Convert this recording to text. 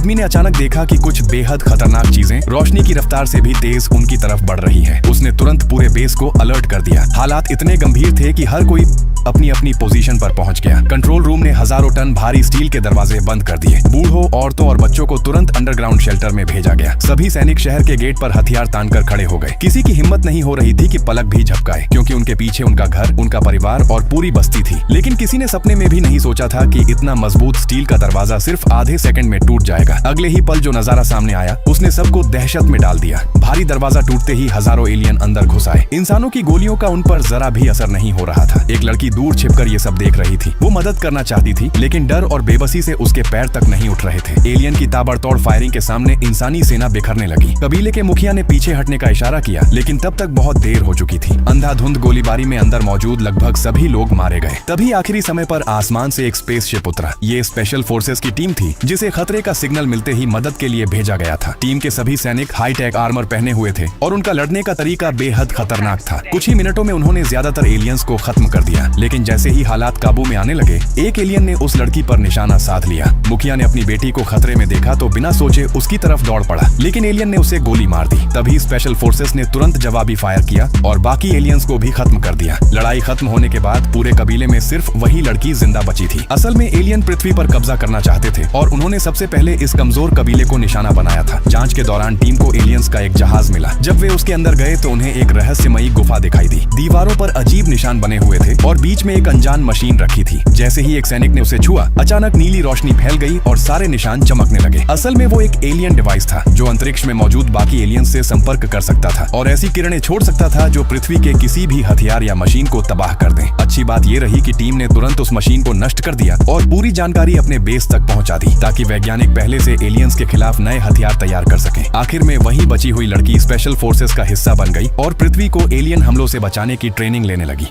आदमी ने अचानक देखा कि कुछ बेहद खतरनाक चीजें रोशनी की रफ्तार से भी तेज उनकी तरफ बढ़ रही हैं। उसने तुरंत पूरे बेस को अलर्ट कर दिया। हालात इतने गंभीर थे कि हर कोई अपनी अपनी पोजीशन पर पहुंच गया। कंट्रोल रूम ने हजारों टन भारी स्टील के दरवाजे बंद कर दिए। बूढ़ों, औरतों और बच्चों को तुरंत अंडरग्राउंड शेल्टर में भेजा गया। सभी सैनिक शहर के गेट पर हथियार तानकर खड़े हो गए। किसी की हिम्मत नहीं हो रही थी कि पलक भी झपकाए, क्योंकि उनके पीछे उनका घर, उनका परिवार और पूरी बस्ती थी। लेकिन किसी ने सपने में भी नहीं सोचा था कि इतना मजबूत स्टील का दरवाजा सिर्फ आधे सेकंड में टूट जाएगा। अगले ही पल जो नजारा सामने आया उसने सबको दहशत में डाल दिया। भारी दरवाजा टूटते ही हजारों एलियन अंदर घुस आए। इंसानों की गोलियों का उन पर जरा भी असर नहीं हो रहा था। एक लड़की दूर छिपकर ये सब देख रही थी। वो मदद करना चाहती थी, लेकिन डर और बेबसी से उसके पैर तक नहीं उठ रहे थे। एलियन की ताबड़तोड़ फायरिंग के सामने इंसानी सेना बिखरने लगी। कबीले के मुखिया ने पीछे हटने का इशारा किया, लेकिन तब तक बहुत देर हो चुकी थी। अंधाधुंध गोलीबारी में अंदर मौजूद लगभग सभी लोग मारे गए। तभी आखिरी समय पर आसमान से एक स्पेसशिप उतरा। ये स्पेशल फोर्सेस की टीम थी, जिसे खतरे का सिग्नल मिलते ही मदद के लिए भेजा गया था। टीम के सभी सैनिक हाईटेक आर्मर पहने हुए थे और उनका लड़ने का तरीका बेहद खतरनाक था। कुछ ही मिनटों में उन्होंने ज्यादातर एलियंस को खत्म कर दिया। लेकिन जैसे ही हालात काबू में आने लगे, एक एलियन ने उस लड़की पर निशाना साध लिया। मुखिया ने अपनी बेटी को खतरे में देखा तो बिना सोचे उसकी तरफ दौड़ पड़ा, लेकिन एलियन ने उसे गोली मार दी। तभी स्पेशल फोर्सेस ने तुरंत जवाबी फायर किया और बाकी एलियंस को भी खत्म कर दिया। लड़ाई खत्म होने के बाद पूरे कबीले में सिर्फ वही लड़की जिंदा बची थी। असल में एलियन पृथ्वी पर कब्जा करना चाहते थे और उन्होंने सबसे पहले इस कमजोर कबीले को निशाना बनाया था। जांच के दौरान टीम को एलियंस का एक जहाज मिला। जब वे उसके अंदर गए तो उन्हें एक रहस्यमयी गुफा दिखाई दी। दीवारों पर अजीब निशान बने हुए थे और बीच में एक अनजान मशीन रखी थी। जैसे ही एक सैनिक ने उसे छुआ, अचानक नीली रोशनी फैल गई और सारे निशान चमकने लगे। असल में वो एक एलियन डिवाइस था जो अंतरिक्ष में मौजूद बाकी एलियंस से संपर्क कर सकता था और ऐसी किरणें छोड़ सकता था जो पृथ्वी के किसी भी हथियार या मशीन को तबाह कर दें। अच्छी बात ये रही कि टीम ने तुरंत उस मशीन को नष्ट कर दिया और पूरी जानकारी अपने बेस तक पहुंचा दी, ताकि वैज्ञानिक पहले से एलियंस के खिलाफ नए हथियार तैयार कर सकें। आखिर में वही बची हुई लड़की स्पेशल फोर्सेस का हिस्सा बन गई और पृथ्वी को एलियन हमलों से बचाने की ट्रेनिंग लेने लगी।